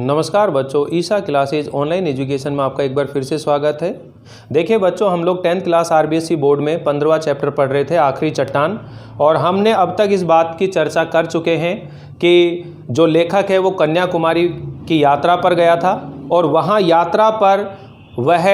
नमस्कार बच्चों, Isha classes online education में आपका एक बार फिर से स्वागत है। देखिए बच्चों, हम लोग 10th क्लास आरबीएसई बोर्ड में 15वां चैप्टर पढ़ रहे थे, आखिरी चट्टान। और हमने अब तक इस बात की चर्चा कर चुके हैं कि जो लेखक है वो कन्याकुमारी की यात्रा पर गया था और वहाँ यात्रा पर वह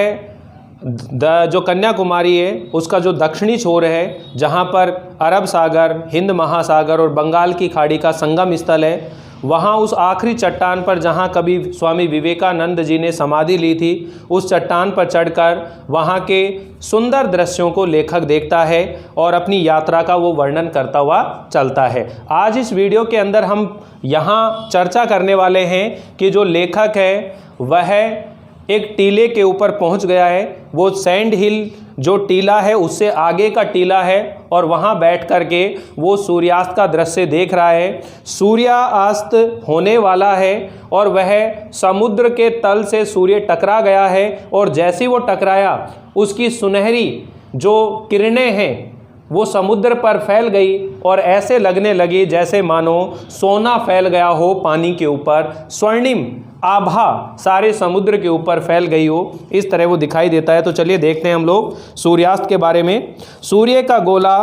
जो कन्याकुमारी है उसका जो दक्षिणी छोर है, जहाँ पर अरब सागर, हिंद महासागर और बंगाल की खाड़ी का संगम स्थल है, वहाँ उस आखिरी चट्टान पर जहाँ कभी स्वामी विवेकानंद जी ने समाधि ली थी, उस चट्टान पर चढ़कर वहाँ के सुंदर दृश्यों को लेखक देखता है और अपनी यात्रा का वो वर्णन करता हुआ चलता है। आज इस वीडियो के अंदर हम यहाँ चर्चा करने वाले हैं कि जो लेखक है वह एक टीले के ऊपर पहुँच गया है। वो सैंड हिल जो टीला है उससे आगे का टीला है और वहाँ बैठ कर के वो सूर्यास्त का दृश्य देख रहा है। सूर्यास्त होने वाला है और वह समुद्र के तल से सूर्य टकरा गया है और जैसे वो टकराया उसकी सुनहरी जो किरणें हैं वो समुद्र पर फैल गई और ऐसे लगने लगी जैसे मानो सोना फैल गया हो पानी के ऊपर, स्वर्णिम आभा सारे समुद्र के ऊपर फैल गई हो, इस तरह वो दिखाई देता है। तो चलिए देखते हैं हम लोग सूर्यास्त के बारे में। सूर्य का गोला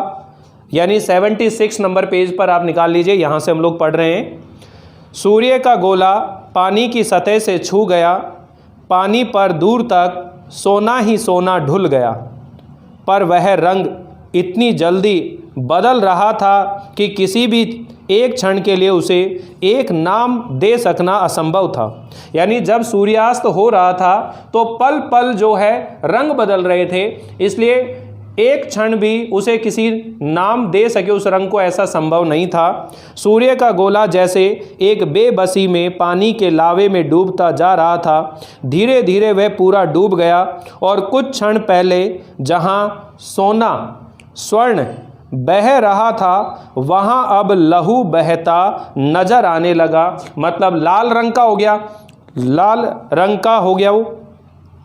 यानी 76 नंबर पेज पर आप निकाल लीजिए, यहाँ से हम लोग पढ़ रहे हैं। सूर्य का गोला पानी की सतह से छू गया, पानी पर दूर तक सोना ही सोना ढुल गया, पर वह रंग इतनी जल्दी बदल रहा था कि किसी भी एक क्षण के लिए उसे एक नाम दे सकना असंभव था। यानी जब सूर्यास्त हो रहा था तो पल पल जो है रंग बदल रहे थे, इसलिए एक क्षण भी उसे किसी नाम दे सके उस रंग को ऐसा संभव नहीं था। सूर्य का गोला जैसे एक बेबसी में पानी के लावे में डूबता जा रहा था। धीरे धीरे वह पूरा डूब गया और कुछ क्षण पहले जहां सोना स्वर्ण बह रहा था वहाँ अब लहू बहता नजर आने लगा। मतलब लाल रंग का हो गया, लाल रंग का हो गया वो।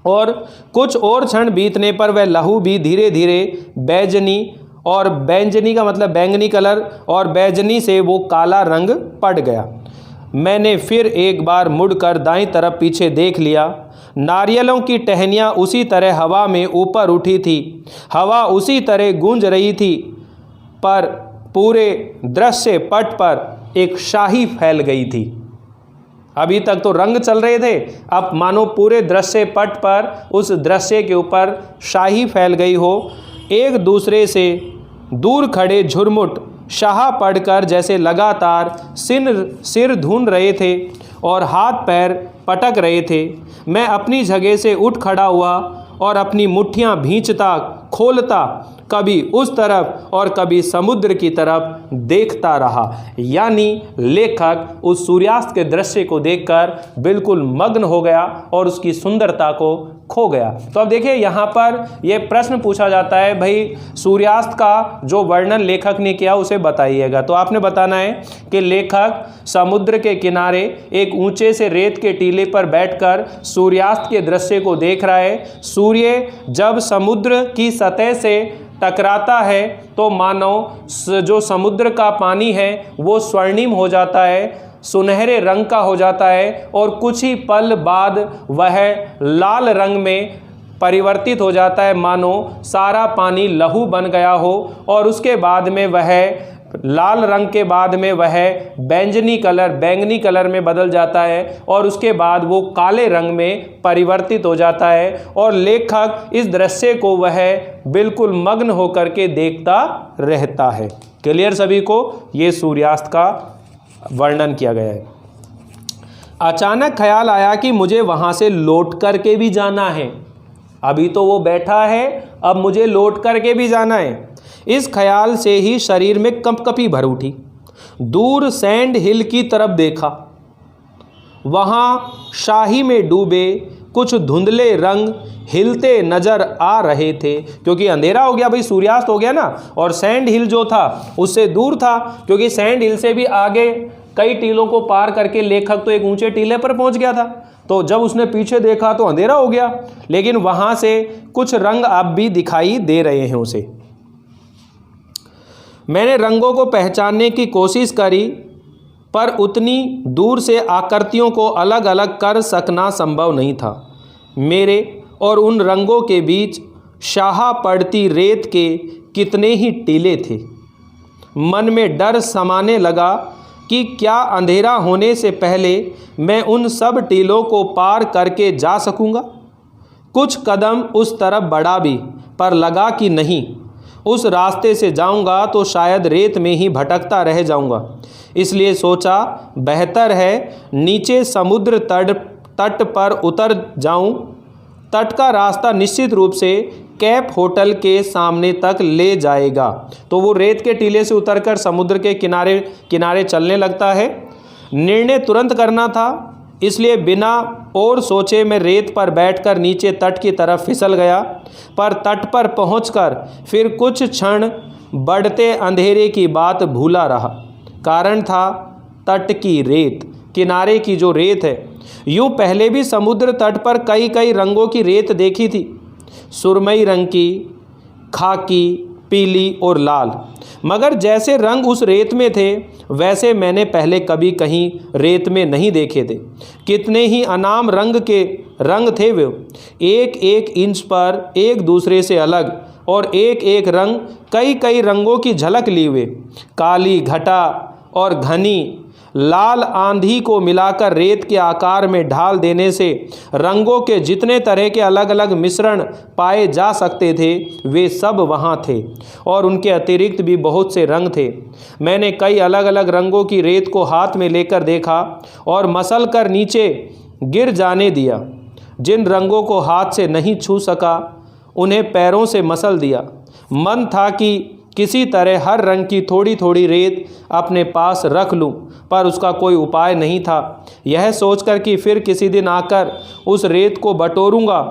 और कुछ और क्षण बीतने पर वह लहू भी धीरे धीरे बैजनी, और बैंजनी का मतलब बैंगनी कलर, और बैजनी से वो काला रंग पड़ गया। मैंने फिर एक बार मुड़कर दाईं तरफ पीछे देख लिया। नारियलों की टहनियाँ उसी तरह हवा में ऊपर उठी थी, हवा उसी तरह गूंज रही थी, पर पूरे दृश्य पट पर एक शाही फैल गई थी। अभी तक तो रंग चल रहे थे, अब मानो पूरे दृश्य पट पर उस दृश्य के ऊपर शाही फैल गई हो। एक दूसरे से दूर खड़े झुरमुट शाह पड़कर जैसे लगातार सिर धून रहे थे और हाथ पैर पटक रहे थे। मैं अपनी जगह से उठ खड़ा हुआ और अपनी मुट्ठियां भींचता खोलता कभी उस तरफ और कभी समुद्र की तरफ देखता रहा। यानी लेखक उस सूर्यास्त के दृश्य को देखकर बिल्कुल मग्न हो गया और उसकी सुंदरता को खो गया। तो अब देखिए यहाँ पर यह प्रश्न पूछा जाता है, भाई सूर्यास्त का जो वर्णन लेखक ने किया उसे बताइएगा। तो आपने बताना है कि लेखक समुद्र के किनारे एक ऊंचे से रेत के टीले पर बैठकर सूर्यास्त के दृश्य को देख रहा है। सूर्य जब समुद्र की सतह से टकराता है तो मानो जो समुद्र का पानी है वो स्वर्णिम हो जाता है, सुनहरे रंग का हो जाता है और कुछ ही पल बाद वह लाल रंग में परिवर्तित हो जाता है, मानो सारा पानी लहू बन गया हो। और उसके बाद में वह लाल रंग के बाद में वह बैंगनी कलर में बदल जाता है और उसके बाद वो काले रंग में परिवर्तित हो जाता है। और लेखक इस दृश्य को वह बिल्कुल मग्न होकर के देखता रहता है। क्लियर सभी को? ये सूर्यास्त का वर्णन किया गया है। अचानक ख्याल आया कि मुझे वहाँ से लौट करके भी जाना है। अभी तो वो बैठा है, अब मुझे लौट करके भी जाना है। इस ख्याल से ही शरीर में कंपकपी भर उठी। दूर सैंड हिल की तरफ देखा, वहाँ शाही में डूबे कुछ धुंधले रंग हिलते नजर आ रहे थे, क्योंकि अंधेरा हो गया, भाई सूर्यास्त हो गया ना। और सैंड हिल जो था उससे दूर था, क्योंकि सैंड हिल से भी आगे कई टीलों को पार करके लेखक तो एक ऊंचे टीले पर पहुंच गया था। तो जब उसने पीछे देखा तो अंधेरा हो गया, लेकिन वहां से कुछ रंग अब भी दिखाई दे रहे हैं उसे। मैंने रंगों को पहचानने की कोशिश करी पर उतनी दूर से आकृतियों को अलग अलग कर सकना संभव नहीं था। मेरे और उन रंगों के बीच शाहा पड़ती रेत के कितने ही टीले थे। मन में डर समाने लगा कि क्या अंधेरा होने से पहले मैं उन सब टीलों को पार करके जा सकूंगा। कुछ कदम उस तरफ बढ़ा भी, पर लगा कि नहीं, उस रास्ते से जाऊंगा तो शायद रेत में ही भटकता रह जाऊंगा। इसलिए सोचा बेहतर है नीचे समुद्र तट पर उतर जाऊं। तट का रास्ता निश्चित रूप से कैप होटल के सामने तक ले जाएगा। तो वो रेत के टीले से उतरकर समुद्र के किनारे किनारे चलने लगता है। निर्णय तुरंत करना था, इसलिए बिना और सोचे मैं रेत पर बैठकर नीचे तट की तरफ फिसल गया। पर तट पर पहुंचकर फिर कुछ क्षण बढ़ते अंधेरे की बात भूला रहा। कारण था तट की रेत, किनारे की जो रेत है। यूँ पहले भी समुद्र तट पर कई कई रंगों की रेत देखी थी, सुरमई रंग की, खाकी, पीली और लाल। मगर जैसे रंग उस रेत में थे वैसे मैंने पहले कभी कहीं रेत में नहीं देखे थे। कितने ही अनाम रंग के रंग थे वे, एक एक इंच पर एक दूसरे से अलग, और एक एक रंग कई कई रंगों की झलक लिए हुए। काली घटा और घनी लाल आंधी को मिलाकर रेत के आकार में ढाल देने से रंगों के जितने तरह के अलग अलग मिश्रण पाए जा सकते थे वे सब वहाँ थे, और उनके अतिरिक्त भी बहुत से रंग थे। मैंने कई अलग अलग रंगों की रेत को हाथ में लेकर देखा और मसल कर नीचे गिर जाने दिया। जिन रंगों को हाथ से नहीं छू सका उन्हें पैरों से मसल दिया। मन था कि किसी तरह हर रंग की थोड़ी थोड़ी रेत अपने पास रख लूं, पर उसका कोई उपाय नहीं था। यह सोचकर कि फिर किसी दिन आकर उस रेत को बटोरूंगा,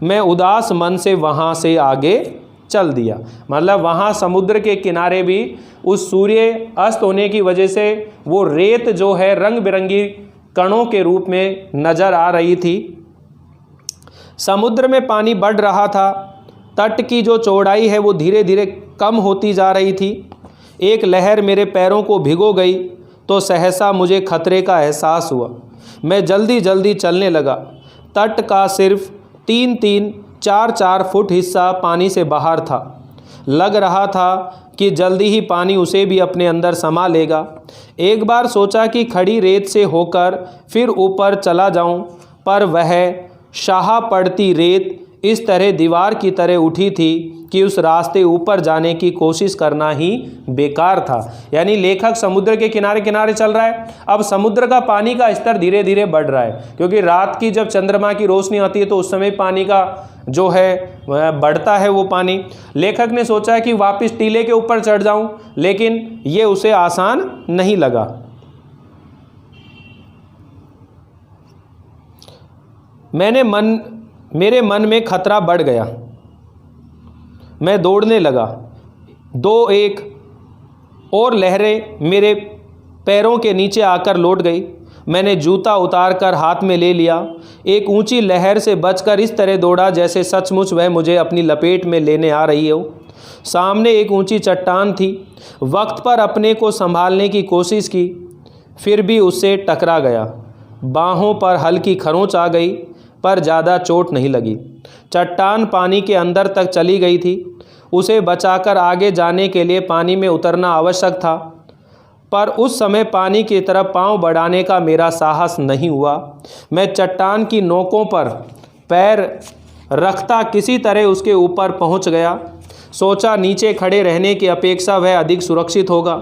मैं उदास मन से वहाँ से आगे चल दिया। मतलब वहाँ समुद्र के किनारे भी उस सूर्य अस्त होने की वजह से वो रेत जो है रंग बिरंगी कणों के रूप में नज़र आ रही थी। समुद्र में पानी बढ़ रहा था। तट की जो चौड़ाई है वो धीरे धीरे कम होती जा रही थी। एक लहर मेरे पैरों को भिगो गई तो सहसा मुझे खतरे का एहसास हुआ। मैं जल्दी जल्दी चलने लगा। तट का सिर्फ 3-3, 4-4 फुट हिस्सा पानी से बाहर था। लग रहा था कि जल्दी ही पानी उसे भी अपने अंदर समा लेगा। एक बार सोचा कि खड़ी रेत से होकर फिर ऊपर चला जाऊं, पर वह शाहा पड़ती रेत इस तरह दीवार की तरह उठी थी कि उस रास्ते ऊपर जाने की कोशिश करना ही बेकार था। यानी लेखक समुद्र के किनारे किनारे चल रहा है। अब समुद्र का पानी का स्तर धीरे धीरे बढ़ रहा है, क्योंकि रात की जब चंद्रमा की रोशनी आती है तो उस समय पानी का जो है बढ़ता है वो पानी। लेखक ने सोचा कि वापस टीले के ऊपर चढ़ जाऊं, लेकिन ये उसे आसान नहीं लगा। मेरे मन में खतरा बढ़ गया। मैं दौड़ने लगा। 2-1 और लहरें मेरे पैरों के नीचे आकर लौट गई। मैंने जूता उतारकर हाथ में ले लिया। एक ऊंची लहर से बचकर इस तरह दौड़ा जैसे सचमुच वह मुझे अपनी लपेट में लेने आ रही हो। सामने एक ऊंची चट्टान थी। वक्त पर अपने को संभालने की कोशिश की, फिर भी उससे टकरा गया। बाहों पर हल्की खरोंच आ गई, पर ज़्यादा चोट नहीं लगी। चट्टान पानी के अंदर तक चली गई थी। उसे बचाकर आगे जाने के लिए पानी में उतरना आवश्यक था, पर उस समय पानी की तरफ पांव बढ़ाने का मेरा साहस नहीं हुआ। मैं चट्टान की नोकों पर पैर रखता किसी तरह उसके ऊपर पहुंच गया। सोचा नीचे खड़े रहने की अपेक्षा वह अधिक सुरक्षित होगा,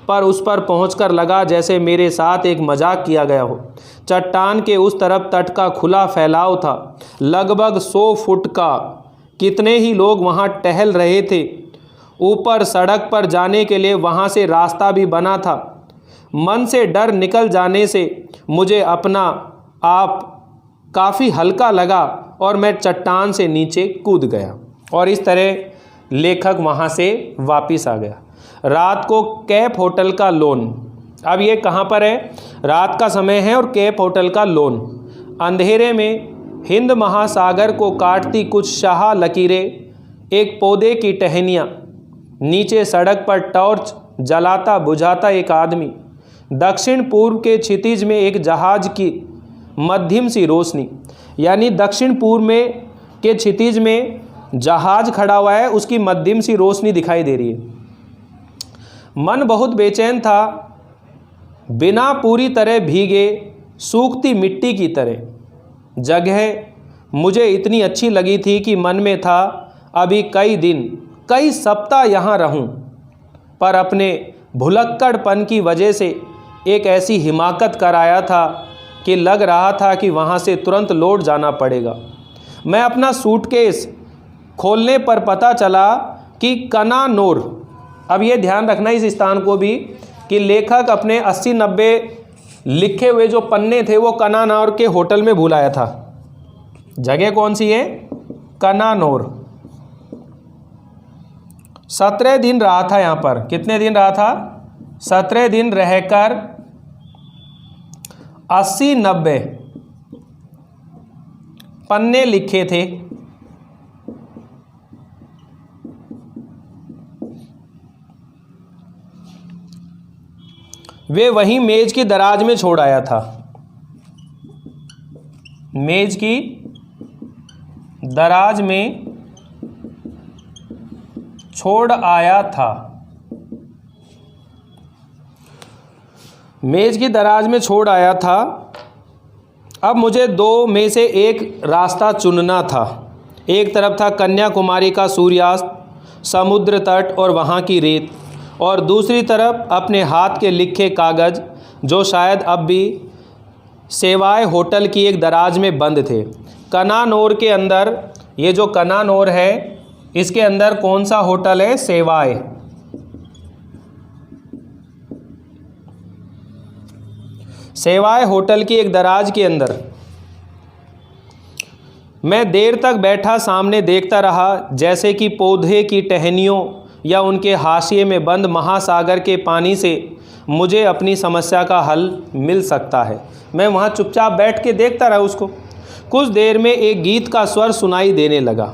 पर उस पर पहुंचकर लगा जैसे मेरे साथ एक मजाक किया गया हो। चट्टान के उस तरफ तट का खुला फैलाव था, लगभग 100 फुट का। कितने ही लोग वहां टहल रहे थे। ऊपर सड़क पर जाने के लिए वहां से रास्ता भी बना था। मन से डर निकल जाने से मुझे अपना आप काफ़ी हल्का लगा और मैं चट्टान से नीचे कूद गया, और इस तरह लेखक वहां से वापस आ गया। रात को कैप होटल का लॉन, अब ये कहाँ पर है? रात का समय है और कैप होटल का लॉन। अंधेरे में हिंद महासागर को काटती कुछ शाह लकीरें, एक पौधे की टहनियाँ, नीचे सड़क पर टॉर्च जलाता बुझाता एक आदमी। दक्षिण पूर्व के क्षितिज में एक जहाज की मध्यम सी रोशनी, यानी दक्षिण पूर्व में के क्षितिज में जहाज खड़ा हुआ है, उसकी मध्यम सी रोशनी दिखाई दे रही है। मन बहुत बेचैन था, बिना पूरी तरह भीगे सूखती मिट्टी की तरह। जगह मुझे इतनी अच्छी लगी थी कि मन में था अभी कई दिन, कई सप्ताह यहाँ रहूं, पर अपने भुलक्कड़पन की वजह से एक ऐसी हिमाकत कर आया था कि लग रहा था कि वहाँ से तुरंत लौट जाना पड़ेगा। मैं अपना सूटकेस खोलने पर पता चला कि कनानौर, अब ये ध्यान रखना इस स्थान को भी कि लेखक अपने 80-90 लिखे हुए जो पन्ने थे वो कनानौर के होटल में भूल आया था। जगह कौन सी है? कनानौर। 17 दिन रहा था यहाँ पर। कितने दिन रहा था? 17 दिन रहकर 80-90 पन्ने लिखे थे। वे वहीं मेज की दराज में छोड़ आया था। मेज की दराज में छोड़ आया था। मेज की दराज में छोड़ आया था। अब मुझे दो में से एक रास्ता चुनना था। एक तरफ था कन्याकुमारी का सूर्यास्त, समुद्र तट और वहाँ की रेत, और दूसरी तरफ अपने हाथ के लिखे कागज़ जो शायद अब भी सेवाए होटल की एक दराज में बंद थे। कनानौर के अंदर, ये जो कनानौर है इसके अंदर कौन सा होटल है? सेवाए। सेवाए होटल की एक दराज के अंदर मैं देर तक बैठा सामने देखता रहा, जैसे कि पौधे की टहनियों या उनके हाशिए में बंद महासागर के पानी से मुझे अपनी समस्या का हल मिल सकता है। मैं वहाँ चुपचाप बैठ के देखता रहा उसको। कुछ देर में एक गीत का स्वर सुनाई देने लगा।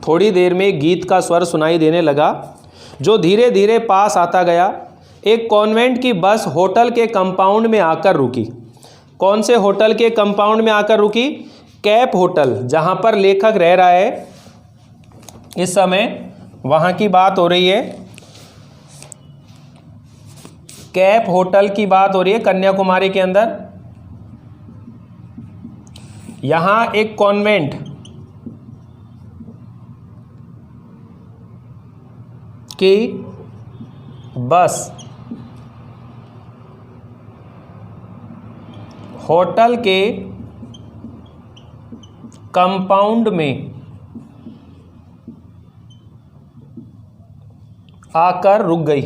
थोड़ी देर में एक गीत का स्वर सुनाई देने लगा जो धीरे धीरे पास आता गया। एक कॉन्वेंट की बस होटल के कंपाउंड में आकर रुकी। कौन से होटल के कंपाउंड में आकर रुकी? कैप होटल, जहाँ पर लेखक रह रहा है इस समय, वहाँ की बात हो रही है। कैप होटल की बात हो रही है कन्याकुमारी के अंदर। यहाँ एक कॉन्वेंट की बस होटल के कंपाउंड में आकर रुक गई।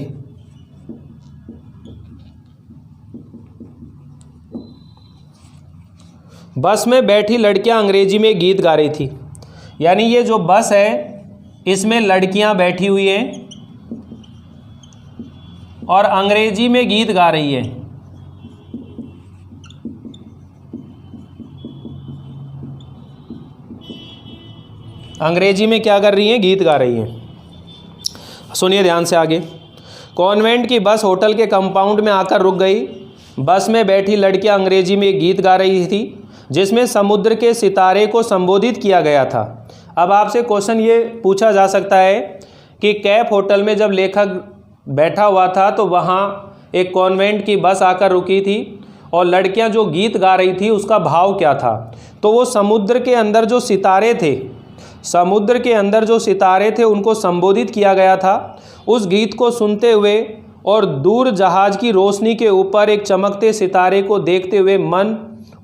बस में बैठी लड़कियां अंग्रेजी में गीत गा रही थी। यानी ये जो बस है इसमें लड़कियां बैठी हुई हैं और अंग्रेजी में गीत गा रही है। अंग्रेजी में क्या कर रही हैं? गीत गा रही हैं। सुनिए ध्यान से आगे। कॉन्वेंट की बस होटल के कंपाउंड में आकर रुक गई। बस में बैठी लड़कियां अंग्रेजी में एक गीत गा रही थी जिसमें समुद्र के सितारे को संबोधित किया गया था। अब आपसे क्वेश्चन ये पूछा जा सकता है कि कैप होटल में जब लेखक बैठा हुआ था तो वहाँ एक कॉन्वेंट की बस आकर रुकी थी और लड़कियां जो गीत गा रही थी उसका भाव क्या था? तो वो समुद्र के अंदर जो सितारे थे, समुद्र के अंदर जो सितारे थे उनको संबोधित किया गया था। उस गीत को सुनते हुए और दूर जहाज़ की रोशनी के ऊपर एक चमकते सितारे को देखते हुए मन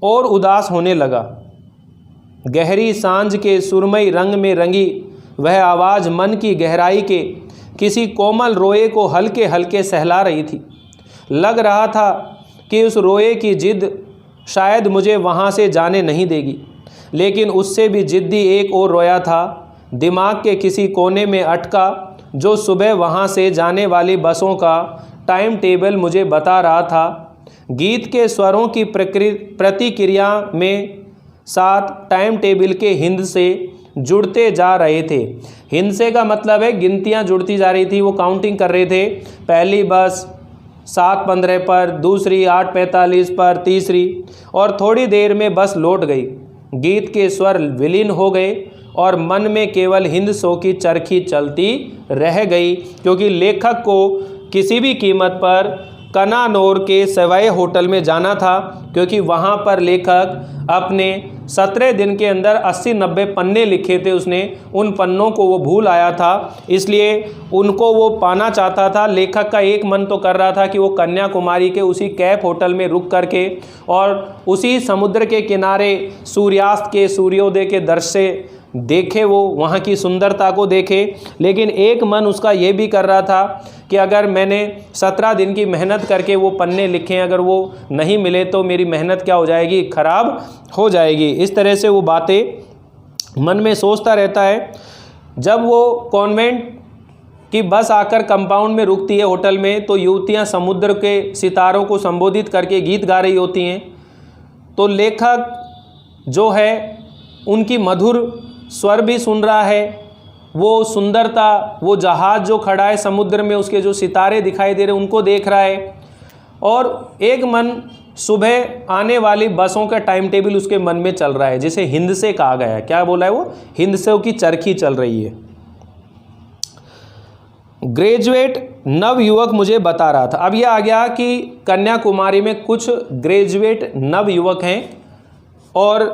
और उदास होने लगा। गहरी सांझ के सुरमई रंग में रंगी वह आवाज़ मन की गहराई के किसी कोमल रोए को हल्के हल्के सहला रही थी। लग रहा था कि उस रोए की जिद शायद मुझे वहाँ से जाने नहीं देगी, लेकिन उससे भी जिद्दी एक और रोया था, दिमाग के किसी कोने में अटका, जो सुबह वहाँ से जाने वाली बसों का टाइम टेबल मुझे बता रहा था। गीत के स्वरों की प्रतिक्रिया में साथ टाइम टेबल के हिंद से जुड़ते जा रहे थे। हिंद से का मतलब है गिनतियाँ जुड़ती जा रही थी, वो काउंटिंग कर रहे थे। पहली बस, 7:15 पर, दूसरी 8:45 पर, तीसरी, और थोड़ी देर में बस लौट गई। गीत के स्वर विलीन हो गए और मन में केवल हिंद शो की चरखी चलती रह गई, क्योंकि लेखक को किसी भी कीमत पर कनानौर के सवाई होटल में जाना था, क्योंकि वहाँ पर लेखक अपने 17 दिन के अंदर 80-90 पन्ने लिखे थे उसने, उन पन्नों को वो भूल आया था, इसलिए उनको वो पाना चाहता था। लेखक का एक मन तो कर रहा था कि वो कन्याकुमारी के उसी कैफ होटल में रुक करके और उसी समुद्र के किनारे सूर्यास्त के, सूर्योदय के दृश्य देखे, वो वहाँ की सुंदरता को देखे। लेकिन एक मन उसका ये भी कर रहा था कि अगर मैंने 17 दिन की मेहनत करके वो पन्ने लिखे, अगर वो नहीं मिले तो मेरी मेहनत क्या हो जाएगी, खराब हो जाएगी। इस तरह से वो बातें मन में सोचता रहता है। जब वो कॉन्वेंट की बस आकर कंपाउंड में रुकती है होटल में, तो युवतियाँ समुद्र के सितारों को संबोधित करके गीत गा रही होती हैं। तो लेखक जो है उनकी मधुर स्वर भी सुन रहा है, वो सुंदरता, वो जहाज़ जो खड़ा है समुद्र में, उसके जो सितारे दिखाई दे रहे हैं उनको देख रहा है, और एक मन सुबह आने वाली बसों का टाइम टेबल उसके मन में चल रहा है, जिसे हिंद से कहा गया है। क्या बोला है वो? हिंद से की चरखी चल रही है। ग्रेजुएट नव युवक मुझे बता रहा था। अब यह आ गया कि कन्याकुमारी में कुछ ग्रेजुएट नव युवक हैं और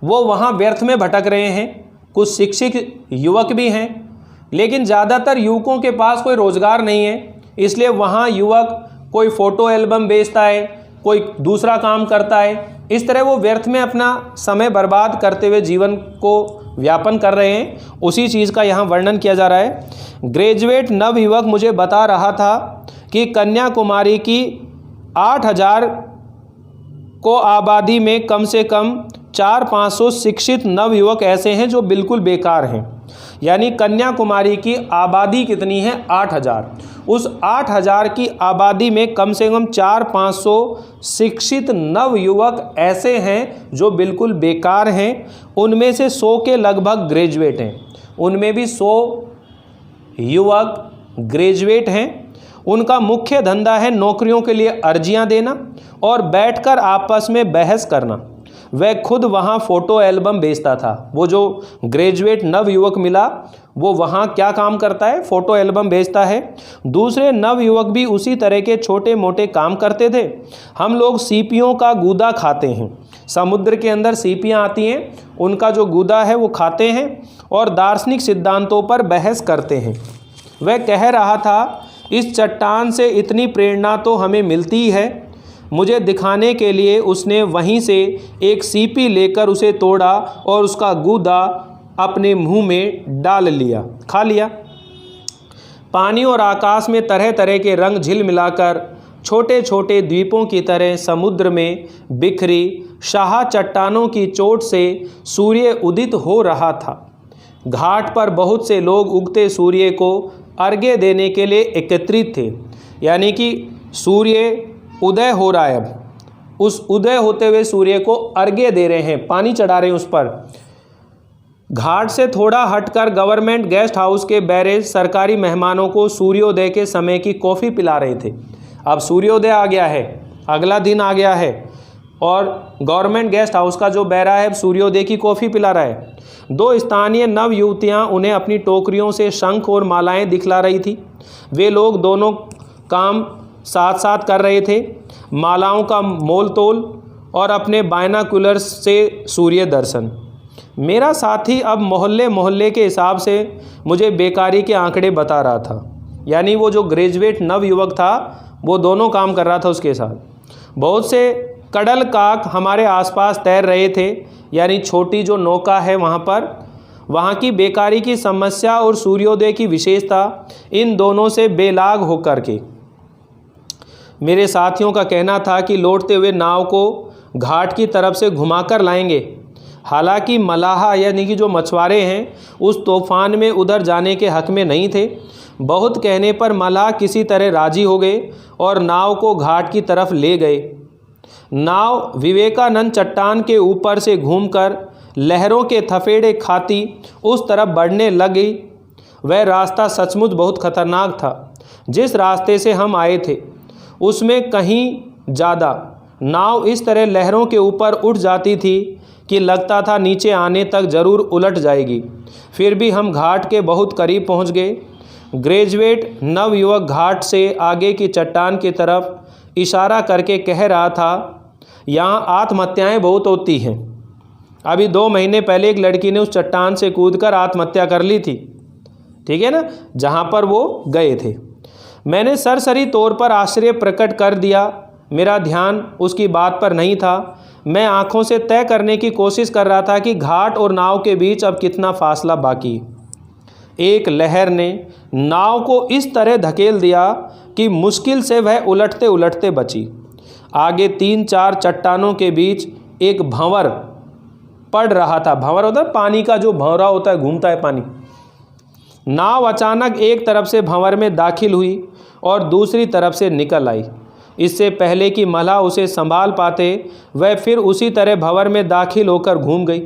वो वहाँ व्यर्थ में भटक रहे हैं। कुछ शिक्षित युवक भी हैं, लेकिन ज़्यादातर युवकों के पास कोई रोज़गार नहीं है, इसलिए वहाँ युवक कोई फ़ोटो एल्बम बेचता है, कोई दूसरा काम करता है। इस तरह वो व्यर्थ में अपना समय बर्बाद करते हुए जीवन को व्यापन कर रहे हैं। उसी चीज़ का यहाँ वर्णन किया जा रहा है। ग्रेजुएट नव युवक मुझे बता रहा था कि कन्याकुमारी की 8,000 को आबादी में कम से कम 400-500 शिक्षित नव युवक ऐसे हैं जो बिल्कुल बेकार हैं। यानी कन्याकुमारी की आबादी कितनी है? 8,000। उस 8,000 की आबादी में कम से कम 400-500 शिक्षित नव युवक ऐसे हैं जो बिल्कुल बेकार हैं। उनमें से 100 के लगभग ग्रेजुएट हैं। उनमें भी 100 युवक ग्रेजुएट हैं। उनका मुख्य धंधा है नौकरियों के लिए अर्जियां देना और बैठकर आपस में बहस करना। वह खुद वहाँ फ़ोटो एल्बम बेचता था। वो जो ग्रेजुएट नव युवक मिला वो वहाँ क्या काम करता है? फ़ोटो एल्बम बेचता है। दूसरे नव युवक भी उसी तरह के छोटे मोटे काम करते थे। हम लोग सीपियों का गूदा खाते हैं। समुद्र के अंदर सीपियाँ आती हैं, उनका जो गूदा है वो खाते हैं और दार्शनिक सिद्धांतों पर बहस करते हैं। वह कह रहा था, इस चट्टान से इतनी प्रेरणा तो हमें मिलती है। मुझे दिखाने के लिए उसने वहीं से एक सीपी लेकर उसे तोड़ा और उसका गूदा अपने मुंह में डाल लिया, खा लिया। पानी और आकाश में तरह तरह के रंग झिलमिलाकर छोटे छोटे द्वीपों की तरह समुद्र में बिखरी शाह चट्टानों की चोट से सूर्य उदित हो रहा था। घाट पर बहुत से लोग उगते सूर्य को अर्घ्य देने के लिए एकत्रित थे। यानी कि सूर्य उदय हो रहा है, अब उस उदय होते हुए सूर्य को अर्घ्य दे रहे हैं, पानी चढ़ा रहे हैं उस पर। घाट से थोड़ा हटकर गवर्नमेंट गेस्ट हाउस के बैरेज सरकारी मेहमानों को सूर्योदय के समय की कॉफ़ी पिला रहे थे। अब सूर्योदय आ गया है, अगला दिन आ गया है और गवर्नमेंट गेस्ट हाउस का जो बैरा है सूर्योदय की कॉफ़ी पिला रहा है। 2 स्थानीय नव युवतियाँ उन्हें अपनी टोकरियों से शंख और मालाएं दिखला रही थी। वे लोग दोनों काम साथ साथ कर रहे थे, मालाओं का मोल तोल और अपने बायनाकुलर्स से सूर्य दर्शन। मेरा साथी अब मोहल्ले मोहल्ले के हिसाब से मुझे बेकारी के आंकड़े बता रहा था। यानी वो जो ग्रेजुएट नव युवक था वो दोनों काम कर रहा था उसके साथ। बहुत से कडल काक हमारे आसपास तैर रहे थे। यानी छोटी जो नौका है वहाँ पर, वहाँ की बेकारी की समस्या और सूर्योदय की विशेषता, इन दोनों से बेलाग होकर के मेरे साथियों का कहना था कि लौटते हुए नाव को घाट की तरफ से घुमाकर लाएंगे। हालांकि मलाहा यानी कि जो मछुआरे हैं उस तूफान में उधर जाने के हक में नहीं थे। बहुत कहने पर मलाह किसी तरह राजी हो गए और नाव को घाट की तरफ ले गए। नाव विवेकानंद चट्टान के ऊपर से घूमकर लहरों के थफेड़े खाती उस तरफ बढ़ने लगी। वह रास्ता सचमुच बहुत खतरनाक था जिस रास्ते से हम आए थे। उसमें कहीं ज़्यादा। नाव इस तरह लहरों के ऊपर उठ जाती थी कि लगता था नीचे आने तक ज़रूर उलट जाएगी। फिर भी हम घाट के बहुत करीब पहुंच गए। ग्रेजुएट नवयुवक घाट से आगे की चट्टान की तरफ इशारा करके कह रहा था, यहाँ आत्महत्याएं बहुत होती हैं। अभी 2 महीने पहले एक लड़की ने उस चट्टान से कूदकर आत्महत्या कर ली थी, ठीक है ना, जहाँ पर वो गए थे। मैंने सरसरी तौर पर आश्चर्य प्रकट कर दिया। मेरा ध्यान उसकी बात पर नहीं था। मैं आंखों से तय करने की कोशिश कर रहा था कि घाट और नाव के बीच अब कितना फासला बाकी। एक लहर ने नाव को इस तरह धकेल दिया कि मुश्किल से वह उलटते उलटते बची। आगे 3-4 चट्टानों के बीच एक भंवर पड़ रहा था। भंवर होता है पानी का, जो भंवरा होता है, घूमता है पानी। नाव अचानक एक तरफ से भंवर में दाखिल हुई और दूसरी तरफ से निकल आई। इससे पहले कि मल्लाह उसे संभाल पाते, वह फिर उसी तरह भंवर में दाखिल होकर घूम गई।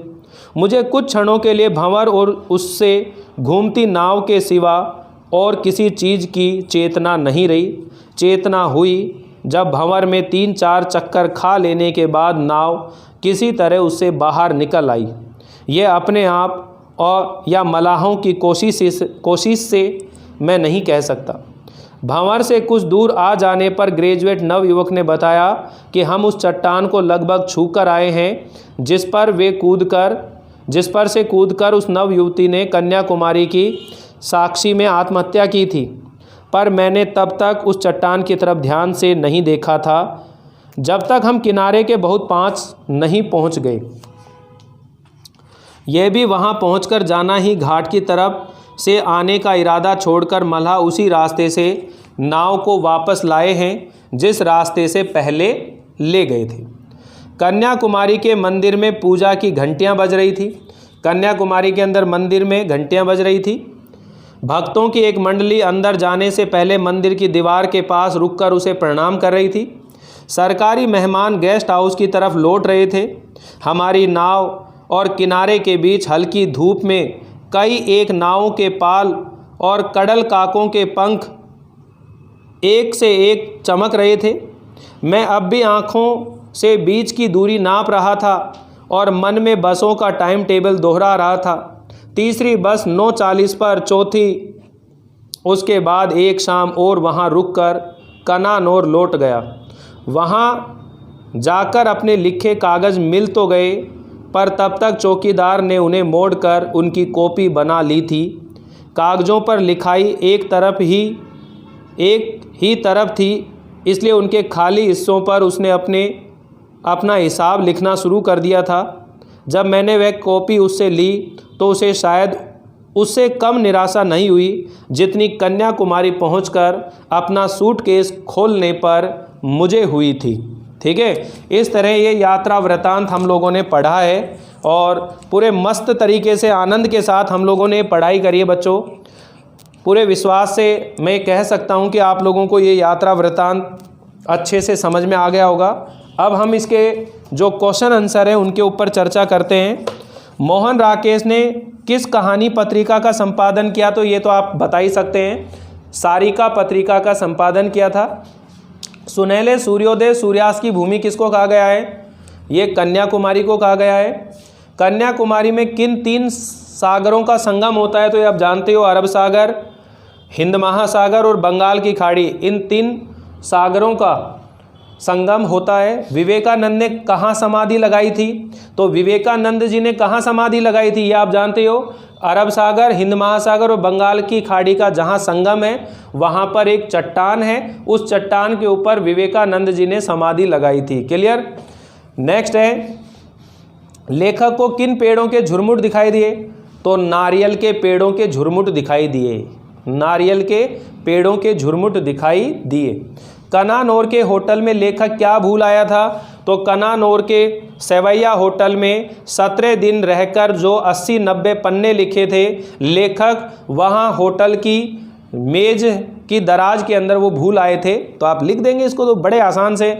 मुझे कुछ क्षणों के लिए भंवर और उससे घूमती नाव के सिवा और किसी चीज़ की चेतना नहीं रही। चेतना हुई जब भंवर में 3-4 चक्कर खा लेने के बाद नाव किसी तरह उससे बाहर निकल आई। यह अपने आप और या मल्लाहों की कोशिश से मैं नहीं कह सकता। भंवर से कुछ दूर आ जाने पर ग्रेजुएट नवयुवक ने बताया कि हम उस चट्टान को लगभग छूकर आए हैं जिस पर से कूदकर उस नवयुवती ने कन्याकुमारी की साक्षी में आत्महत्या की थी। पर मैंने तब तक उस चट्टान की तरफ ध्यान से नहीं देखा था जब तक हम किनारे के बहुत पास नहीं पहुंच गए। यह भी वहां पहुंचकर जाना ही घाट की तरफ से आने का इरादा छोड़कर मल्लाह उसी रास्ते से नाव को वापस लाए हैं जिस रास्ते से पहले ले गए थे। कन्याकुमारी के मंदिर में पूजा की घंटियां बज रही थी। कन्याकुमारी के अंदर मंदिर में घंटियां बज रही थी। भक्तों की एक मंडली अंदर जाने से पहले मंदिर की दीवार के पास रुककर उसे प्रणाम कर रही थी। सरकारी मेहमान गेस्ट हाउस की तरफ लौट रहे थे। हमारी नाव और किनारे के बीच हल्की धूप में कई एक नावों के पाल और कडल काकों के पंख एक से एक चमक रहे थे। मैं अब भी आँखों से बीच की दूरी नाप रहा था और मन में बसों का टाइम टेबल दोहरा रहा था। तीसरी बस 9:40 पर, चौथी उसके बाद एक शाम और वहाँ रुककर कनानौर लौट गया। वहाँ जाकर अपने लिखे कागज़ मिल तो गए, पर तब तक चौकीदार ने उन्हें मोड़कर उनकी कॉपी बना ली थी। कागज़ों पर लिखाई एक ही तरफ थी, इसलिए उनके खाली हिस्सों पर उसने अपना हिसाब लिखना शुरू कर दिया था। जब मैंने वह कॉपी उससे ली तो उसे शायद उससे कम निराशा नहीं हुई जितनी कन्याकुमारी पहुंचकर अपना सूटकेस खोलने पर मुझे हुई थी। ठीक है, इस तरह ये यात्रा वृतांत हम लोगों ने पढ़ा है और पूरे मस्त तरीके से आनंद के साथ हम लोगों ने पढ़ाई करी है बच्चों। पूरे विश्वास से मैं कह सकता हूँ कि आप लोगों को ये यात्रा वृतांत अच्छे से समझ में आ गया होगा। अब हम इसके जो क्वेश्चन आंसर हैं उनके ऊपर चर्चा करते हैं। मोहन राकेश ने किस कहानी पत्रिका का संपादन किया? तो ये तो आप बता ही सकते हैं, सारिका पत्रिका का संपादन किया था। सुनहले सूर्योदय सूर्यास्त की भूमि किसको कहा गया है? ये कन्याकुमारी को कहा गया है। कन्याकुमारी में किन 3 सागरों का संगम होता है? तो ये आप जानते हो, अरब सागर, हिंद महासागर और बंगाल की खाड़ी, इन 3 सागरों का संगम होता है। विवेकानंद ने कहाँ समाधि लगाई थी? तो विवेकानंद जी ने कहाँ समाधि लगाई थी ये आप जानते हो, अरब सागर, हिंद महासागर और बंगाल की खाड़ी का जहाँ संगम है वहाँ पर एक चट्टान है, उस चट्टान के ऊपर विवेकानंद जी ने समाधि लगाई थी। क्लियर? नेक्स्ट है, लेखक को किन पेड़ों के झुरमुट दिखाई दिए? तो नारियल के पेड़ों के झुरमुट दिखाई दिए। नारियल के पेड़ों के झुरमुट दिखाई दिए। कनानौर के होटल में लेखक क्या भूल आया था? तो कनानौर के सेवैया होटल में 17 दिन रहकर जो 80-90 पन्ने लिखे थे लेखक, वहाँ होटल की मेज की दराज के अंदर वो भूल आए थे। तो आप लिख देंगे इसको, तो बड़े आसान से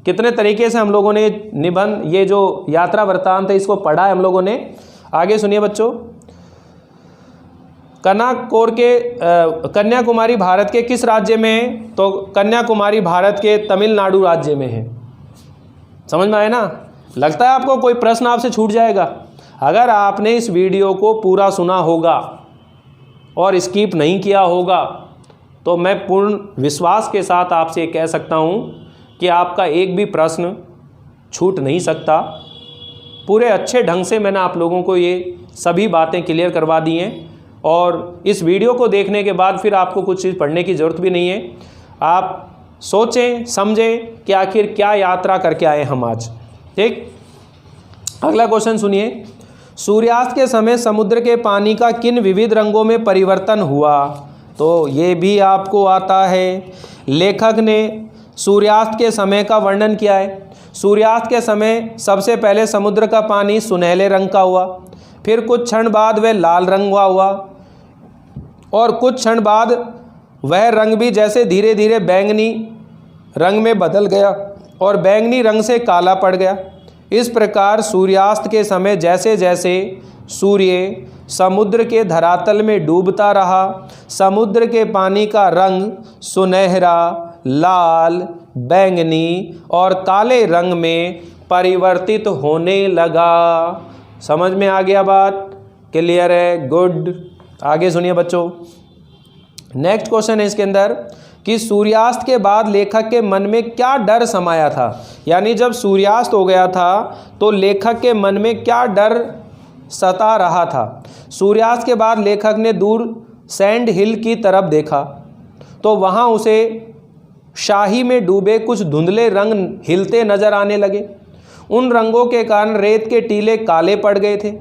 कितने तरीके से हम लोगों ने निबंध, ये जो यात्रा वृत्तांत है इसको पढ़ा है हम लोगों ने। आगे सुनिए बच्चों, कन्याकुमारी भारत के किस राज्य में है? तो कन्याकुमारी भारत के तमिलनाडु राज्य में है। समझ में आया ना? लगता है आपको कोई प्रश्न आपसे छूट जाएगा? अगर आपने इस वीडियो को पूरा सुना होगा और स्किप नहीं किया होगा तो मैं पूर्ण विश्वास के साथ आपसे कह सकता हूँ कि आपका एक भी प्रश्न छूट नहीं सकता। पूरे अच्छे ढंग से मैंने आप लोगों को ये सभी बातें क्लियर करवा दी हैं और इस वीडियो को देखने के बाद फिर आपको कुछ चीज़ पढ़ने की ज़रूरत भी नहीं है। आप सोचें समझें कि आखिर क्या यात्रा करके आए हम आज। ठीक, अगला क्वेश्चन सुनिए। सूर्यास्त के समय समुद्र के पानी का किन विविध रंगों में परिवर्तन हुआ? तो ये भी आपको आता है। लेखक ने सूर्यास्त के समय का वर्णन किया है। सूर्यास्त के समय सबसे पहले समुद्र का पानी सुनहले रंग का हुआ, फिर कुछ क्षण बाद वह लाल रंग का हुआ और कुछ क्षण बाद वह रंग भी जैसे धीरे धीरे बैंगनी रंग में बदल गया और बैंगनी रंग से काला पड़ गया। इस प्रकार सूर्यास्त के समय जैसे जैसे सूर्य समुद्र के धरातल में डूबता रहा, समुद्र के पानी का रंग सुनहरा, लाल, बैंगनी और काले रंग में परिवर्तित होने लगा। समझ में आ गया बात? क्लियर है? गुड। आगे सुनिए बच्चों। नेक्स्ट क्वेश्चन है इसके अंदर कि सूर्यास्त के बाद लेखक के मन में क्या डर समाया था? यानी जब सूर्यास्त हो गया था तो लेखक के मन में क्या डर सता रहा था? सूर्यास्त के बाद लेखक ने दूर सैंड हिल की तरफ देखा तो वहाँ उसे शाही में डूबे कुछ धुंधले रंग हिलते नजर आने लगे। उन रंगों के कारण रेत के टीले काले पड़ गए थे।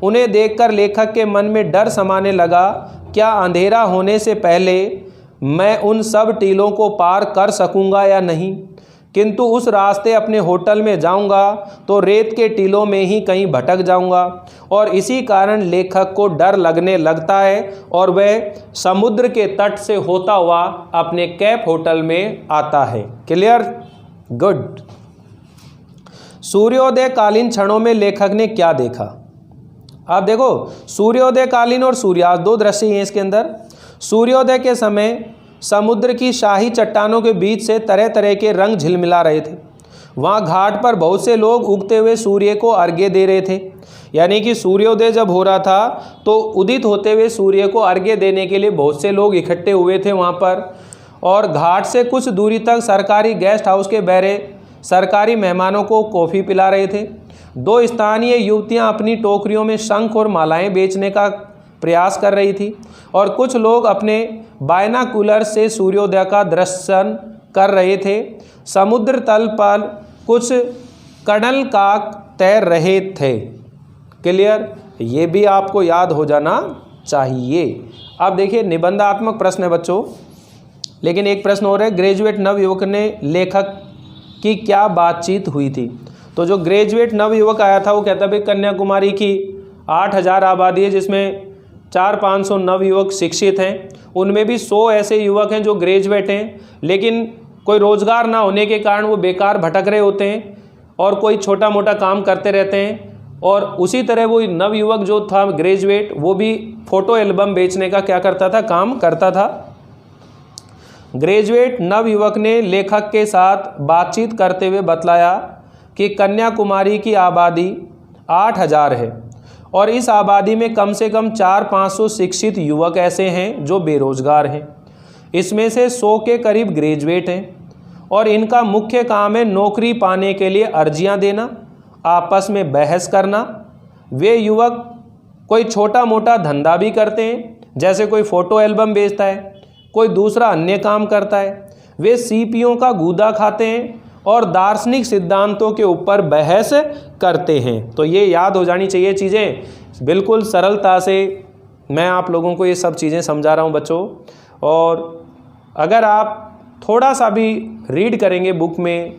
उन्हें देखकर लेखक के मन में डर समाने लगा, क्या अंधेरा होने से पहले मैं उन सब टीलों को पार कर सकूंगा या नहीं? किंतु उस रास्ते अपने होटल में जाऊंगा तो रेत के टीलों में ही कहीं भटक जाऊंगा और इसी कारण लेखक को डर लगने लगता है और वह समुद्र के तट से होता हुआ अपने कैप होटल में आता है। क्लियर? गुड। सूर्योदय कालीन क्षणों में लेखक ने क्या देखा? आप देखो, सूर्योदय कालीन और सूर्यास्त दो दृश्य हैं इसके अंदर। सूर्योदय के समय समुद्र की शाही चट्टानों के बीच से तरह तरह के रंग झिलमिला रहे थे। वहाँ घाट पर बहुत से लोग उगते हुए सूर्य को अर्घ्य दे रहे थे। यानी कि सूर्योदय जब हो रहा था तो उदित होते हुए सूर्य को अर्घ्य देने के लिए बहुत से लोग इकट्ठे हुए थे वहाँ पर। और घाट से कुछ दूरी तक सरकारी गेस्ट हाउस के बहरे सरकारी मेहमानों को कॉफ़ी पिला रहे थे। दो स्थानीय युवतियाँ अपनी टोकरियों में शंख और मालाएँ बेचने का प्रयास कर रही थी और कुछ लोग अपने बायनाकुलर से सूर्योदय का दर्शन कर रहे थे। समुद्र तल पर कुछ कडल काक तैर रहे थे। क्लियर? ये भी आपको याद हो जाना चाहिए। अब देखिए, निबंधात्मक प्रश्न है बच्चों, लेकिन एक प्रश्न और है। ग्रेजुएट नवयुवक ने लेखक की क्या बातचीत हुई थी? तो जो ग्रेजुएट नवयुवक आया था वो कहता भाई कन्याकुमारी की 8000 आबादी है जिसमें 400-500 नवयुवक शिक्षित हैं। उनमें भी 100 ऐसे युवक हैं जो ग्रेजुएट हैं, लेकिन कोई रोज़गार ना होने के कारण वो बेकार भटक रहे होते हैं और कोई छोटा मोटा काम करते रहते हैं। और उसी तरह वो नवयुवक जो था ग्रेजुएट, वो भी फ़ोटो एल्बम बेचने का क्या करता था? काम करता था। ग्रेजुएट नवयुवक ने लेखक के साथ बातचीत करते हुए बतलाया कि कन्याकुमारी की आबादी 8000 है और इस आबादी में कम से कम 400-500 शिक्षित युवक ऐसे हैं जो बेरोजगार हैं। इसमें से 100 के करीब ग्रेजुएट हैं और इनका मुख्य काम है नौकरी पाने के लिए अर्जियां देना, आपस में बहस करना। वे युवक कोई छोटा मोटा धंधा भी करते हैं, जैसे कोई फ़ोटो एल्बम बेचता है, कोई दूसरा अन्य काम करता है। वे सीपियों का गूदा खाते हैं और दार्शनिक सिद्धांतों के ऊपर बहस करते हैं। तो ये याद हो जानी चाहिए चीज़ें। बिल्कुल सरलता से मैं आप लोगों को ये सब चीज़ें समझा रहा हूँ बच्चों। और अगर आप थोड़ा सा भी रीड करेंगे बुक में,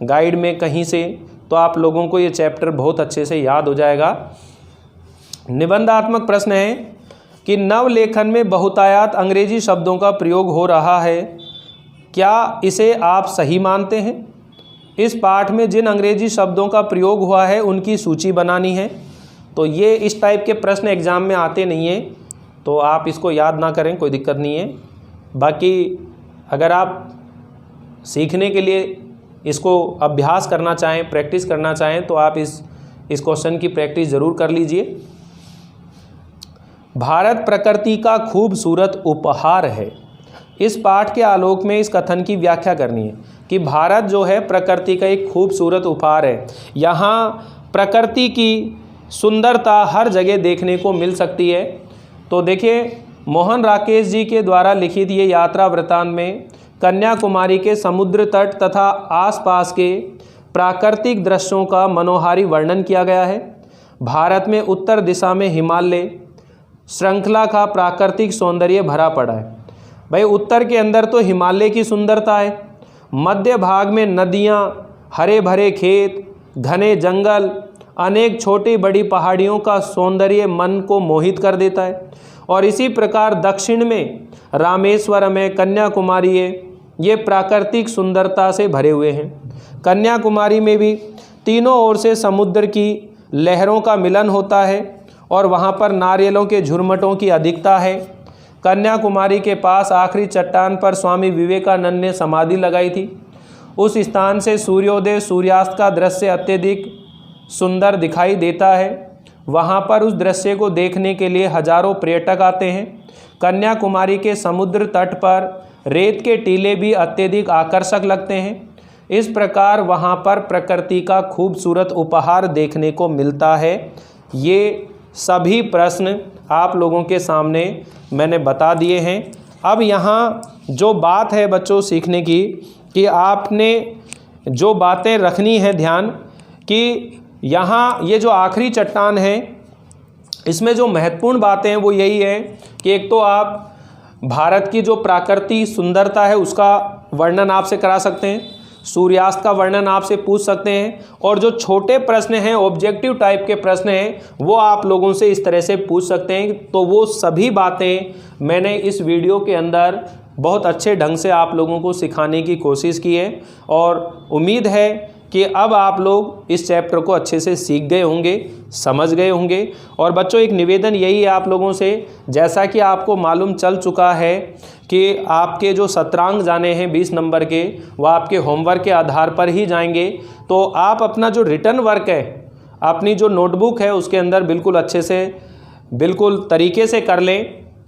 गाइड में कहीं से, तो आप लोगों को ये चैप्टर बहुत अच्छे से याद हो जाएगा। निबंधात्मक प्रश्न है कि नवलेखन में बहुतायत अंग्रेजी शब्दों का प्रयोग हो रहा है, क्या इसे आप सही मानते हैं? इस पाठ में जिन अंग्रेजी शब्दों का प्रयोग हुआ है उनकी सूची बनानी है। तो ये इस टाइप के प्रश्न एग्जाम में आते नहीं हैं, तो आप इसको याद ना करें, कोई दिक्कत नहीं है। बाकी अगर आप सीखने के लिए इसको अभ्यास करना चाहें, प्रैक्टिस करना चाहें, तो आप इस क्वेश्चन की प्रैक्टिस ज़रूर कर लीजिए। भारत प्रकृति का खूबसूरत उपहार है। इस पाठ के आलोक में इस कथन की व्याख्या करनी है कि भारत जो है प्रकृति का एक खूबसूरत उपहार है। यहाँ प्रकृति की सुंदरता हर जगह देखने को मिल सकती है। तो देखिए, मोहन राकेश जी के द्वारा लिखित ये यात्रा वृत्तांत में कन्याकुमारी के समुद्र तट तथा आसपास के प्राकृतिक दृश्यों का मनोहारी वर्णन किया गया है। भारत में उत्तर दिशा में हिमालय श्रृंखला का प्राकृतिक सौंदर्य भरा पड़ा है। भाई, उत्तर के अंदर तो हिमालय की सुंदरता है, मध्य भाग में नदियाँ, हरे भरे खेत, घने जंगल, अनेक छोटी बड़ी पहाड़ियों का सौंदर्य मन को मोहित कर देता है। और इसी प्रकार दक्षिण में रामेश्वरम है, कन्याकुमारी है, ये प्राकृतिक सुंदरता से भरे हुए हैं। कन्याकुमारी में भी तीनों ओर से समुद्र की लहरों का मिलन होता है और वहाँ पर नारियलों के झुरमटों की अधिकता है। कन्याकुमारी के पास आखिरी चट्टान पर स्वामी विवेकानंद ने समाधि लगाई थी। उस स्थान से सूर्योदय सूर्यास्त का दृश्य अत्यधिक सुंदर दिखाई देता है। वहाँ पर उस दृश्य को देखने के लिए हजारों पर्यटक आते हैं। कन्याकुमारी के समुद्र तट पर रेत के टीले भी अत्यधिक आकर्षक लगते हैं। इस प्रकार वहाँ पर प्रकृति का खूबसूरत उपहार देखने को मिलता है। ये सभी प्रश्न आप लोगों के सामने मैंने बता दिए हैं। अब यहाँ जो बात है बच्चों सीखने की, कि आपने जो बातें रखनी है ध्यान, कि यहाँ ये जो आखिरी चट्टान है, इसमें जो महत्वपूर्ण बातें हैं वो यही है कि एक तो आप भारत की जो प्राकृतिक सुंदरता है उसका वर्णन आपसे करा सकते हैं, सूर्यास्त का वर्णन आपसे पूछ सकते हैं, और जो छोटे प्रश्न हैं, ऑब्जेक्टिव टाइप के प्रश्न हैं, वो आप लोगों से इस तरह से पूछ सकते हैं। तो वो सभी बातें मैंने इस वीडियो के अंदर बहुत अच्छे ढंग से आप लोगों को सिखाने की कोशिश की है, और उम्मीद है कि अब आप लोग इस चैप्टर को अच्छे से सीख गए होंगे, समझ गए होंगे। और बच्चों, एक निवेदन यही है आप लोगों से, जैसा कि आपको मालूम चल चुका है कि आपके जो सत्रांक जाने हैं 20 नंबर के, वह आपके होमवर्क के आधार पर ही जाएंगे। तो आप अपना जो रिटर्न वर्क है, अपनी जो नोटबुक है, उसके अंदर बिल्कुल अच्छे से, बिल्कुल तरीके से कर लें,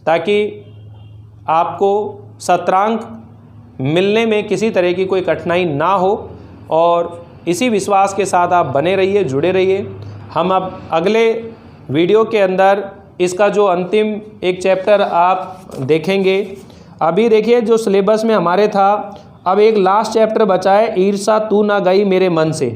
ताकि आपको सत्रांक मिलने में किसी तरह की कोई कठिनाई ना हो। और इसी विश्वास के साथ आप बने रहिए, जुड़े रहिए। हम अब अगले वीडियो के अंदर इसका जो अंतिम एक चैप्टर आप देखेंगे। अभी देखिए, जो सिलेबस में हमारे था, अब एक लास्ट चैप्टर बचा है, ईर्षा तू ना गई मेरे मन से।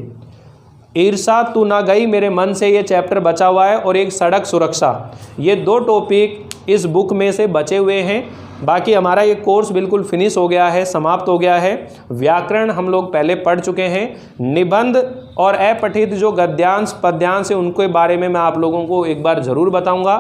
ईर्षा तू ना गई मेरे मन से ये चैप्टर बचा हुआ है, और एक सड़क सुरक्षा। ये दो टॉपिक इस बुक में से बचे हुए हैं। बाकी हमारा ये कोर्स बिल्कुल फिनिश हो गया है, समाप्त हो गया है। व्याकरण हम लोग पहले पढ़ चुके हैं। निबंध और अपठित जो गद्यांश पद्यांश है, उनके बारे में मैं आप लोगों को एक बार ज़रूर बताऊंगा।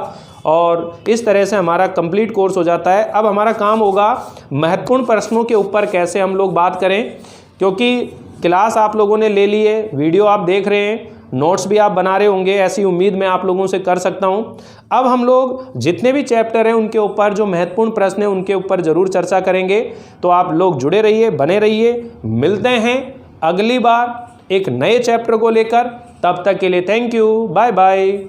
और इस तरह से हमारा कंप्लीट कोर्स हो जाता है। अब हमारा काम होगा महत्वपूर्ण प्रश्नों के ऊपर कैसे हम लोग बात करें, क्योंकि क्लास आप लोगों ने ले ली है, वीडियो आप देख रहे हैं, नोट्स भी आप बना रहे होंगे, ऐसी उम्मीद मैं आप लोगों से कर सकता हूं। अब हम लोग जितने भी चैप्टर हैं उनके ऊपर जो महत्वपूर्ण प्रश्न हैं उनके ऊपर ज़रूर चर्चा करेंगे। तो आप लोग जुड़े रहिए, बने रहिए। मिलते हैं अगली बार एक नए चैप्टर को लेकर। तब तक के लिए थैंक यू, बाय बाय।